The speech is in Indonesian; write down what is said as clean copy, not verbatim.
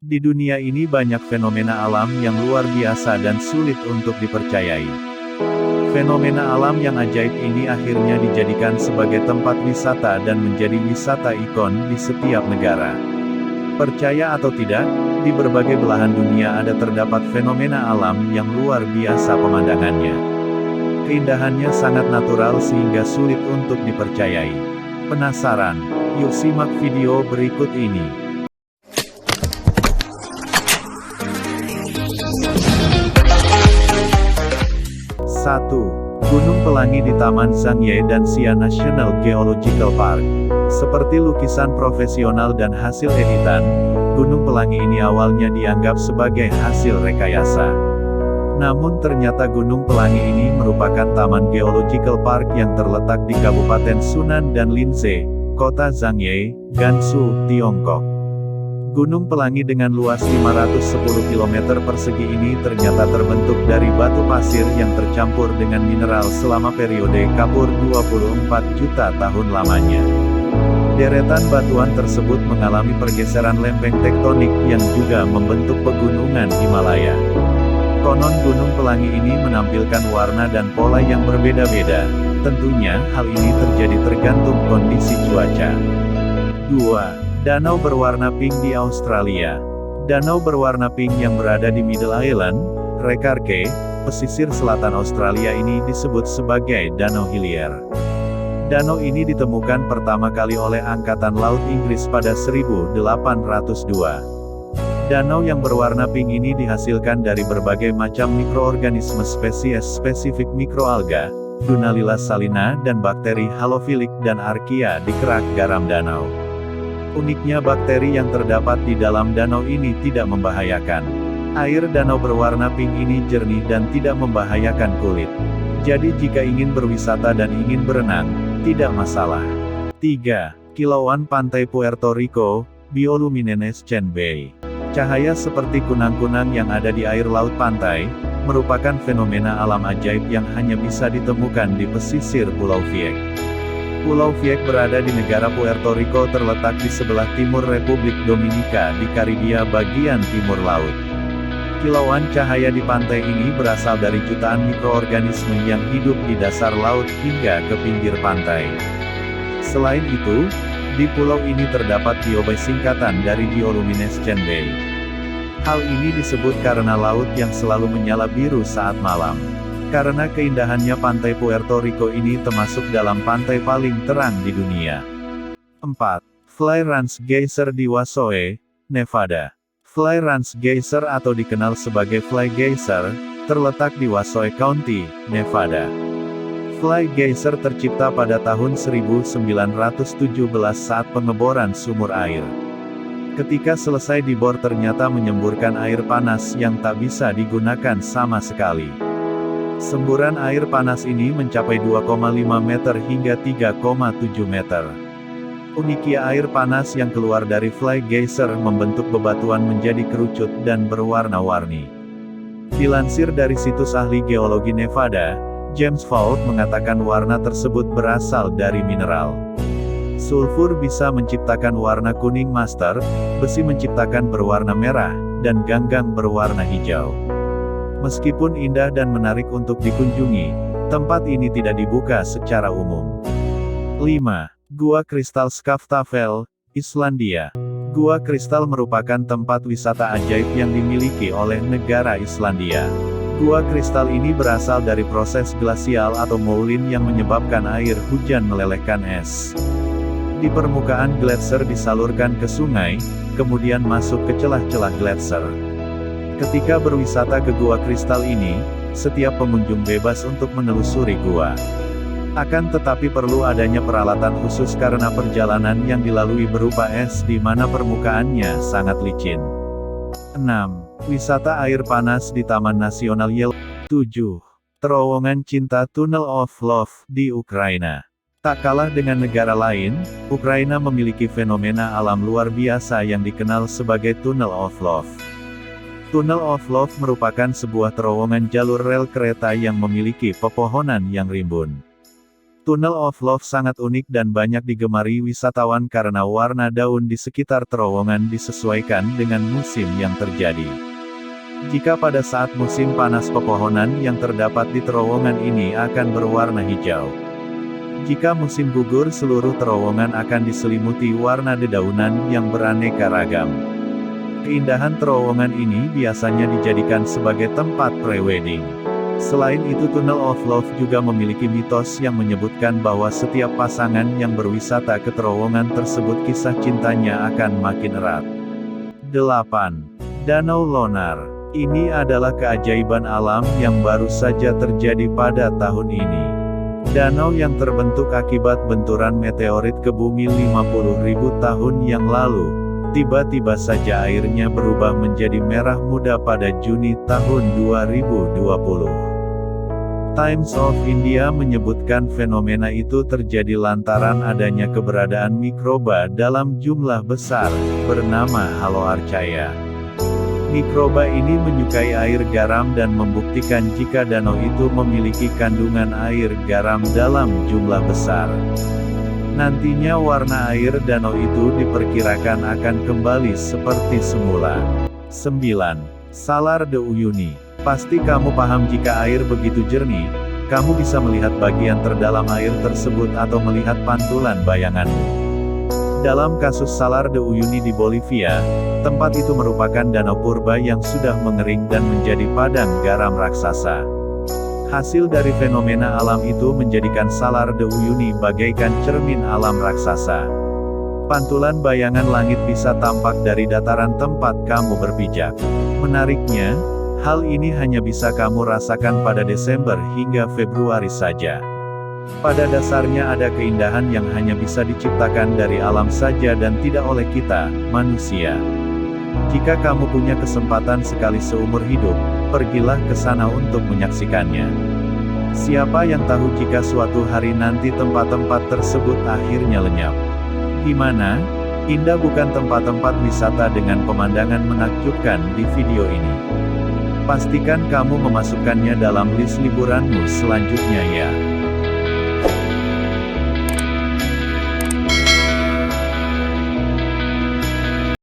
Di dunia ini banyak fenomena alam yang luar biasa dan sulit untuk dipercayai. Fenomena alam yang ajaib ini akhirnya dijadikan sebagai tempat wisata dan menjadi wisata ikon di setiap negara. Percaya atau tidak, di berbagai belahan dunia terdapat fenomena alam yang luar biasa pemandangannya. Keindahannya sangat natural sehingga sulit untuk dipercayai. Penasaran? Yuk simak video berikut ini. 1. Gunung Pelangi di Taman Zhangye dan Xia National Geological Park. Seperti lukisan profesional dan hasil editan, Gunung Pelangi ini awalnya dianggap sebagai hasil rekayasa. Namun ternyata Gunung Pelangi ini merupakan Taman Geological Park yang terletak di Kabupaten Sunan dan Linzhe, Kota Zhangye, Gansu, Tiongkok. Gunung Pelangi dengan luas 510 km persegi ini ternyata terbentuk dari batu pasir yang tercampur dengan mineral selama periode kapur 24 juta tahun lamanya. Deretan batuan tersebut mengalami pergeseran lempeng tektonik yang juga membentuk pegunungan Himalaya. Konon Gunung Pelangi ini menampilkan warna dan pola yang berbeda-beda. Tentunya, hal ini terjadi tergantung kondisi cuaca. 2. Danau berwarna pink di Australia. Danau berwarna pink yang berada di Middle Island, Rekarke, pesisir selatan Australia ini disebut sebagai Danau Hillier. Danau ini ditemukan pertama kali oleh Angkatan Laut Inggris pada 1802. Danau yang berwarna pink ini dihasilkan dari berbagai macam mikroorganisme spesies spesifik mikroalga, Dunaliella salina dan bakteri halofilik dan archaea di kerak garam danau. Uniknya bakteri yang terdapat di dalam danau ini tidak membahayakan. Air danau berwarna pink ini jernih dan tidak membahayakan kulit. Jadi jika ingin berwisata dan ingin berenang, tidak masalah. 3. Kilauan Pantai Puerto Rico, Bioluminescent Bay. Cahaya seperti kunang-kunang yang ada di air laut pantai, merupakan fenomena alam ajaib yang hanya bisa ditemukan di pesisir Pulau Vieques. Pulau Vieques berada di negara Puerto Rico terletak di sebelah timur Republik Dominika di Karibia bagian timur laut. Kilauan cahaya di pantai ini berasal dari jutaan mikroorganisme yang hidup di dasar laut hingga ke pinggir pantai. Selain itu, di pulau ini terdapat biobay singkatan dari Bioluminescent Bay. Hal ini disebut karena laut yang selalu menyala biru saat malam. Karena keindahannya pantai Puerto Rico ini termasuk dalam pantai paling terang di dunia. 4. Fly Ranch Geyser di Washoe, Nevada. Fly Ranch Geyser atau dikenal sebagai Fly Geyser, terletak di Washoe County, Nevada. Fly Geyser tercipta pada tahun 1917 saat pengeboran sumur air. Ketika selesai dibor ternyata menyemburkan air panas yang tak bisa digunakan sama sekali. Semburan air panas ini mencapai 2,5 meter hingga 3,7 meter. Uniknya air panas yang keluar dari Fly Geyser membentuk bebatuan menjadi kerucut dan berwarna-warni. Dilansir dari situs ahli geologi Nevada, James Faught mengatakan warna tersebut berasal dari mineral. Sulfur bisa menciptakan warna kuning master, besi menciptakan berwarna merah, dan ganggang berwarna hijau. Meskipun indah dan menarik untuk dikunjungi, tempat ini tidak dibuka secara umum. 5. Gua Kristal Skaftafell, Islandia. Gua Kristal merupakan tempat wisata ajaib yang dimiliki oleh negara Islandia. Gua kristal ini berasal dari proses glasial atau moulin yang menyebabkan air hujan melelehkan es. Di permukaan gletser disalurkan ke sungai, kemudian masuk ke celah-celah gletser. Ketika berwisata ke gua kristal ini, setiap pengunjung bebas untuk menelusuri gua. Akan tetapi perlu adanya peralatan khusus karena perjalanan yang dilalui berupa es di mana permukaannya sangat licin. 6. Wisata air panas di Taman Nasional Yellowstone. 7. Terowongan Cinta Tunnel of Love di Ukraina. Tak kalah dengan negara lain, Ukraina memiliki fenomena alam luar biasa yang dikenal sebagai Tunnel of Love. Tunnel of Love merupakan sebuah terowongan jalur rel kereta yang memiliki pepohonan yang rimbun. Tunnel of Love sangat unik dan banyak digemari wisatawan karena warna daun di sekitar terowongan disesuaikan dengan musim yang terjadi. Jika pada saat musim panas pepohonan yang terdapat di terowongan ini akan berwarna hijau. Jika musim gugur seluruh terowongan akan diselimuti warna dedaunan yang beraneka ragam. Keindahan terowongan ini biasanya dijadikan sebagai tempat pre-wedding. Selain itu Tunnel of Love juga memiliki mitos yang menyebutkan bahwa setiap pasangan yang berwisata ke terowongan tersebut kisah cintanya akan makin erat. 8. Danau Lonar. Ini adalah keajaiban alam yang baru saja terjadi pada tahun ini. Danau yang terbentuk akibat benturan meteorit ke bumi 50.000 tahun yang lalu, tiba-tiba saja airnya berubah menjadi merah muda pada Juni tahun 2020. Times of India menyebutkan fenomena itu terjadi lantaran adanya keberadaan mikroba dalam jumlah besar, bernama Haloarchaea. Mikroba ini menyukai air garam dan membuktikan jika danau itu memiliki kandungan air garam dalam jumlah besar. Nantinya warna air danau itu diperkirakan akan kembali seperti semula. 9. Salar de Uyuni. Pasti kamu paham jika air begitu jernih, kamu bisa melihat bagian terdalam air tersebut atau melihat pantulan bayanganmu. Dalam kasus Salar de Uyuni di Bolivia, tempat itu merupakan danau purba yang sudah mengering dan menjadi padang garam raksasa. Hasil dari fenomena alam itu menjadikan Salar de Uyuni bagaikan cermin alam raksasa. Pantulan bayangan langit bisa tampak dari dataran tempat kamu berpijak. Menariknya, hal ini hanya bisa kamu rasakan pada Desember hingga Februari saja. Pada dasarnya ada keindahan yang hanya bisa diciptakan dari alam saja dan tidak oleh kita, manusia. Jika kamu punya kesempatan sekali seumur hidup, pergilah ke sana untuk menyaksikannya. Siapa yang tahu jika suatu hari nanti tempat-tempat tersebut akhirnya lenyap. Gimana? Indah bukan tempat-tempat wisata dengan pemandangan menakjubkan di video ini? Pastikan kamu memasukkannya dalam list liburanmu selanjutnya ya.